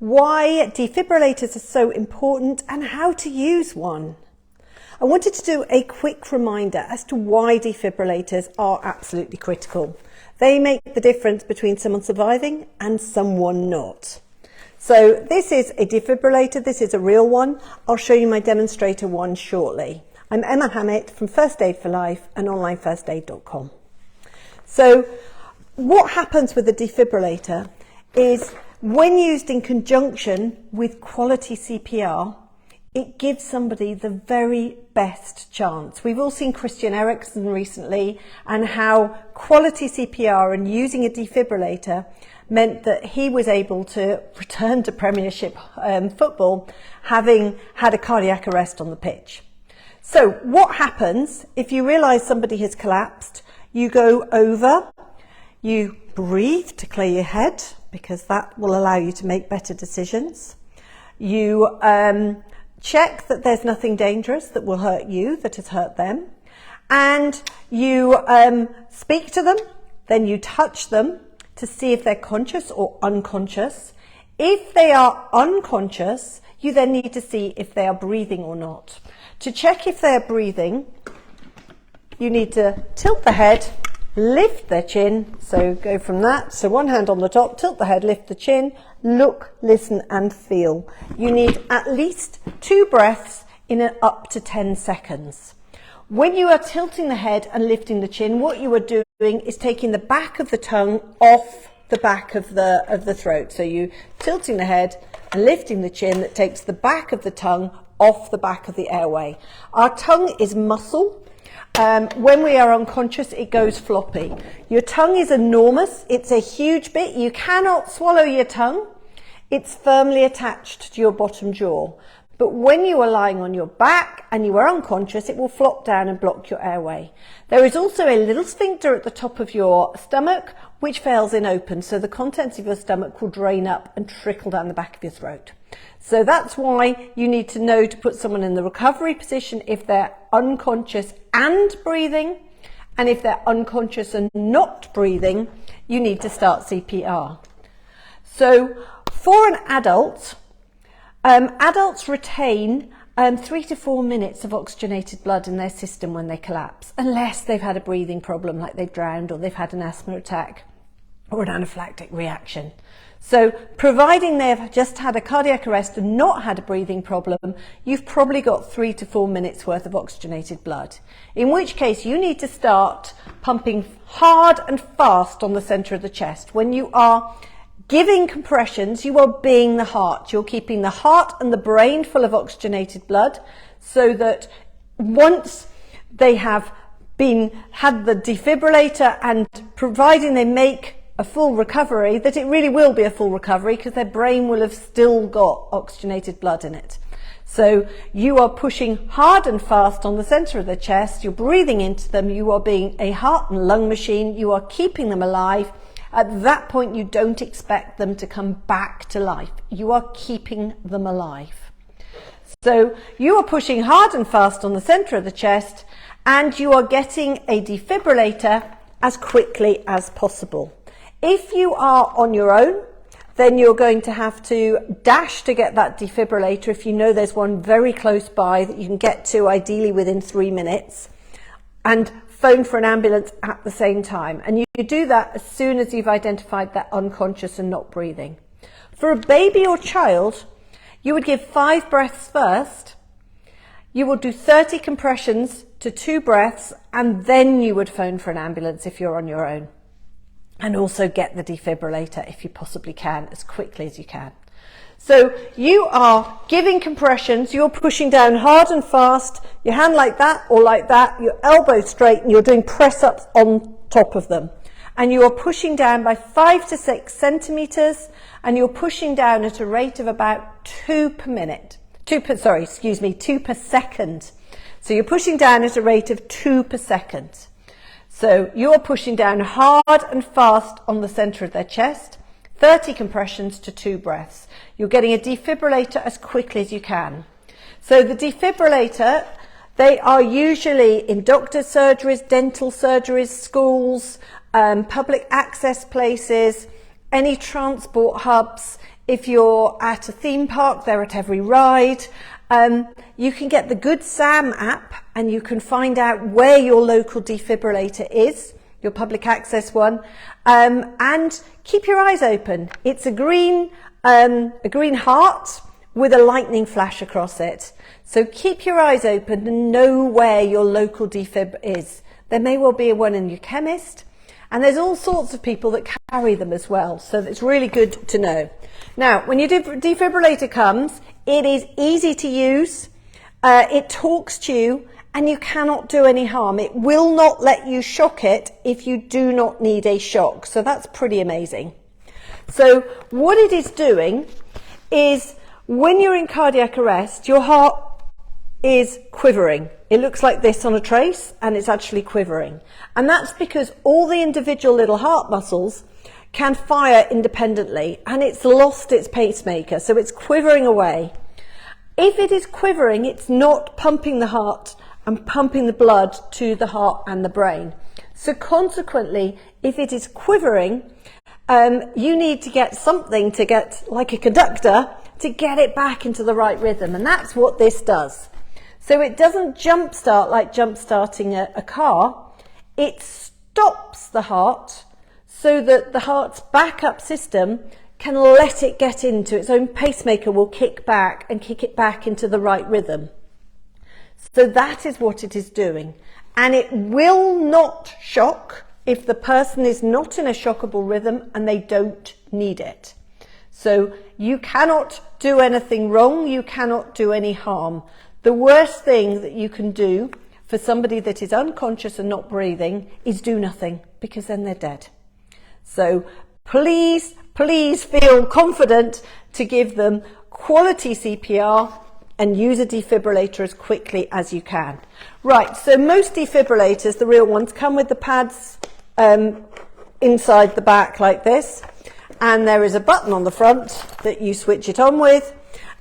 why defibrillators are so important and how to use one. I wanted to do a quick reminder as to why defibrillators are absolutely critical. They make the difference between someone surviving and someone not. So this is a defibrillator, this is a real one. I'll show you my demonstrator one shortly. I'm Emma Hammett from First Aid for Life and onlinefirstaid.com. So what happens with a defibrillator is when used in conjunction with quality CPR, it gives somebody the very best chance. We've all seen Christian Eriksen recently and how quality CPR and using a defibrillator meant that he was able to return to Premiership football having had a cardiac arrest on the pitch. So what happens if you realise somebody has collapsed? You go over, you breathe to clear your head because that will allow you to make better decisions. You check that there's nothing dangerous that will hurt you, that has hurt them. And you speak to them, then you touch them to see if they're conscious or unconscious. If they are unconscious, you then need to see if they are breathing or not. To check if they're breathing, you need to tilt the head, lift their chin, so go from that, so one hand on the top, tilt the head, lift the chin, look, listen and feel. You need at least 2 breaths in up to 10 seconds. When you are tilting the head and lifting the chin, what you are doing is taking the back of the tongue off the back of the throat. So you tilting the head and lifting the chin, that takes the back of the tongue off the back of the airway. Our tongue is muscle. When we are unconscious, it goes floppy. Your tongue is enormous. It's a huge bit. You cannot swallow your tongue. It's firmly attached to your bottom jaw. But when you are lying on your back and you are unconscious, it will flop down and block your airway. There is also a little sphincter at the top of your stomach, which fails in open. So the contents of your stomach will drain up and trickle down the back of your throat. So that's why you need to know to put someone in the recovery position if they're unconscious and breathing. And if they're unconscious and not breathing, you need to start CPR. So for an adult, adults retain 3 to 4 minutes of oxygenated blood in their system when they collapse, unless they've had a breathing problem like they've drowned or they've had an asthma attack or an anaphylactic reaction. So providing they've just had a cardiac arrest and not had a breathing problem, you've probably got 3 to 4 minutes worth of oxygenated blood, in which case you need to start pumping hard and fast on the centre of the chest. When you are giving compressions, you are being the heart. You're keeping the heart and the brain full of oxygenated blood so that once they have had the defibrillator and providing they make a full recovery, that it really will be a full recovery because their brain will have still got oxygenated blood in it. So you are pushing hard and fast on the centre of the chest, you're breathing into them, you are being a heart and lung machine, you are keeping them alive. At that point, you don't expect them to come back to life. You are keeping them alive. So you are pushing hard and fast on the centre of the chest and you are getting a defibrillator as quickly as possible. If you are on your own, then you're going to have to dash to get that defibrillator if you know there's one very close by that you can get to, ideally within 3 minutes, and phone for an ambulance at the same time. And you do that as soon as you've identified that unconscious and not breathing. For a baby or child, you would give 5 breaths first. You will do 30 compressions to 2 breaths, and then you would phone for an ambulance if you're on your own. And also get the defibrillator if you possibly can, as quickly as you can. So you are giving compressions, you're pushing down hard and fast, your hand like that or like that, your elbow straight, and you're doing press-ups on top of them. And you are pushing down by 5 to 6 centimetres, and you're pushing down at a rate of about 2 per second. So you're pushing down at a rate of 2 per second. So you're pushing down hard and fast on the centre of their chest, 30 compressions to 2 breaths. You're getting a defibrillator as quickly as you can. So the defibrillator, they are usually in doctor's surgeries, dental surgeries, schools, public access places, any transport hubs. If you're at a theme park, they're at every ride. You can get the Good Sam app and you can find out where your local defibrillator is, your public access one, and keep your eyes open. It's a green heart with a lightning flash across it. So keep your eyes open and know where your local defib is. There may well be one in your chemist, and there's all sorts of people that carry them as well. So it's really good to know. Now, when your defibrillator comes, it is easy to use. It talks to you and you cannot do any harm. It will not let you shock it if you do not need a shock. So that's pretty amazing. So what it is doing is when you're in cardiac arrest, your heart is quivering. It looks like this on a trace and it's actually quivering. And that's because all the individual little heart muscles can fire independently and it's lost its pacemaker, so it's quivering away. If it is quivering, it's not pumping the heart and pumping the blood to the heart and the brain. So consequently, if it is quivering, you need to get something to get, like a conductor, to get it back into the right rhythm, and that's what this does. So it doesn't jumpstart like jump-starting a car, it stops the heart so that the heart's backup system can let it get into its own pacemaker, will kick back and kick it back into the right rhythm. So that is what it is doing. And it will not shock if the person is not in a shockable rhythm and they don't need it. So you cannot do anything wrong, you cannot do any harm. The worst thing that you can do for somebody that is unconscious and not breathing is do nothing, because then they're dead. So please feel confident to give them quality CPR and use a defibrillator as quickly as you can. Right, so most defibrillators, the real ones, come with the pads inside the back like this, and there is a button on the front that you switch it on with.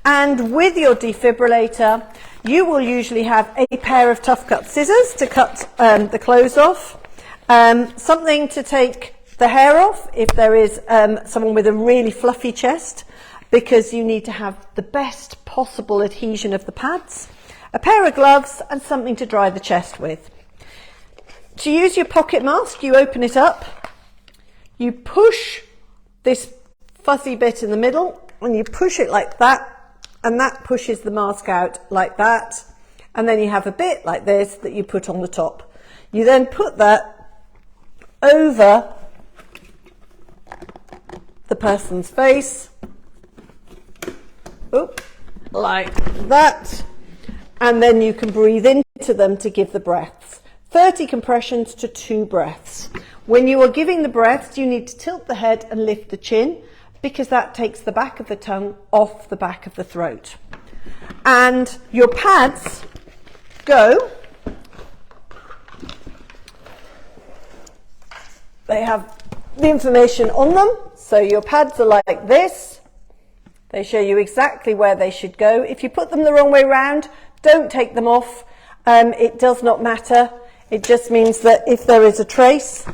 And with your defibrillator, you will usually have a pair of tough cut scissors to cut the clothes off, something to take the hair off if there is someone with a really fluffy chest, because you need to have the best possible adhesion of the pads, a pair of gloves and something to dry the chest with. To use your pocket mask, you open it up, you push this fuzzy bit in the middle and you push it like that, and that pushes the mask out like that, and then you have a bit like this that you put on the top. You then put that over the person's face, like that, and then you can breathe into them to give the breaths. 30 compressions to 2 breaths. When you are giving the breaths, you need to tilt the head and lift the chin, because that takes the back of the tongue off the back of the throat. And your pads go, they have the information on them, so your pads are like this. They show you exactly where they should go. If you put them the wrong way round, don't take them off. It does not matter. It just means that if there is a trace,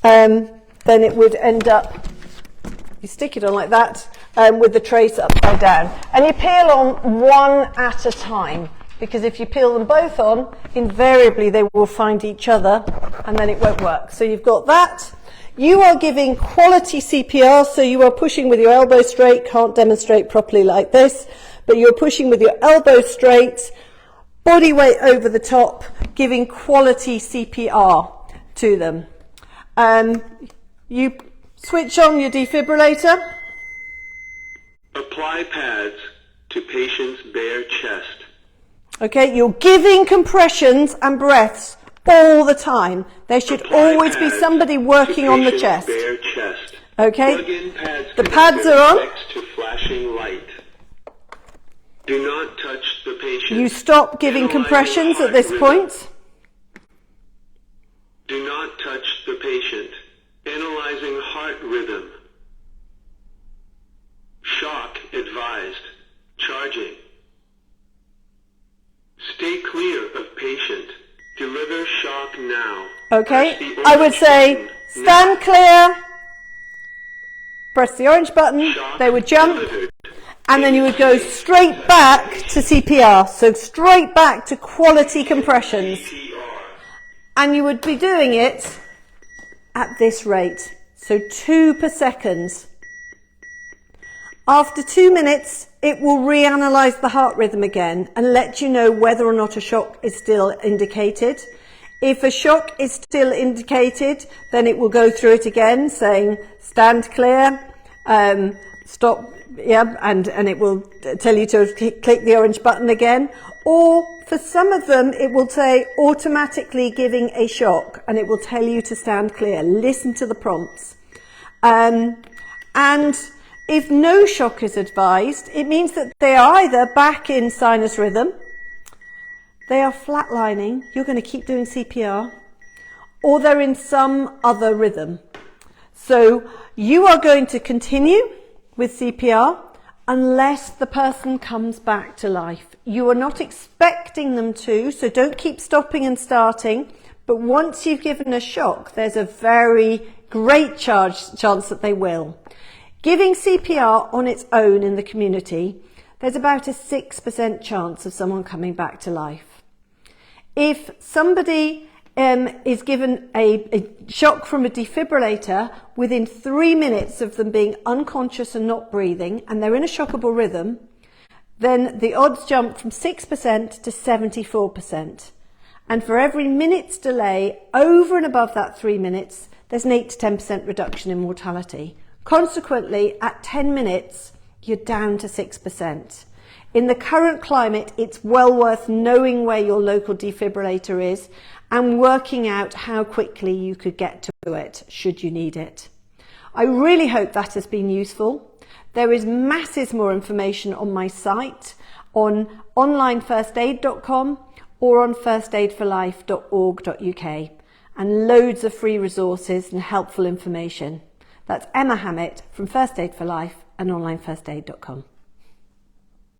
then it would end up, you stick it on like that, with the trace upside down. And you peel on one at a time, because if you peel them both on, invariably they will find each other and then it won't work. So you've got that. You are giving quality CPR, so you are pushing with your elbow straight, can't demonstrate properly like this, but you're pushing with your elbow straight, body weight over the top, giving quality CPR to them. You switch on your defibrillator. Apply pads to patient's bare chest. Okay, you're giving compressions and breaths all the time. There should always be somebody working on the chest. Bare chest. Okay, Plug-in pads the pads are on. next to flashing light. Do not touch the patient. You stop giving compressions at this point. Do not touch the patient. Analyzing heart rhythm. Shock advised. Charging. Stay clear of patient. Deliver shock now. Okay, I would say stand clear, press the orange button, Shock they would jump, delivered. and then you would go straight back to CPR, so straight back to quality compressions. CPR. And you would be doing it at this rate, so 2 per second. After 2 minutes, it will reanalyze the heart rhythm again and let you know whether or not a shock is still indicated. If a shock is still indicated, then it will go through it again, saying stand clear, stop, yeah, and it will tell you to click the orange button again. Or for some of them, it will say automatically giving a shock, and it will tell you to stand clear. Listen to the prompts. And if no shock is advised, it means that they are either back in sinus rhythm, they are flatlining, you're going to keep doing CPR, or they're in some other rhythm. So you are going to continue with CPR unless the person comes back to life. You are not expecting them to, so don't keep stopping and starting. But once you've given a shock, there's a very great chance that they will. Giving CPR on its own in the community, there's about a 6% chance of someone coming back to life. If somebody is given a shock from a defibrillator within 3 minutes of them being unconscious and not breathing, and they're in a shockable rhythm, then the odds jump from 6% to 74%. And for every minute's delay over and above that 3 minutes, there's an 8 to 10% reduction in mortality. Consequently, at 10 minutes, you're down to 6%. In the current climate, it's well worth knowing where your local defibrillator is and working out how quickly you could get to it should you need it. I really hope that has been useful. There is masses more information on my site on onlinefirstaid.com or on firstaidforlife.org.uk, and loads of free resources and helpful information. That's Emma Hammett from First Aid for Life and onlinefirstaid.com.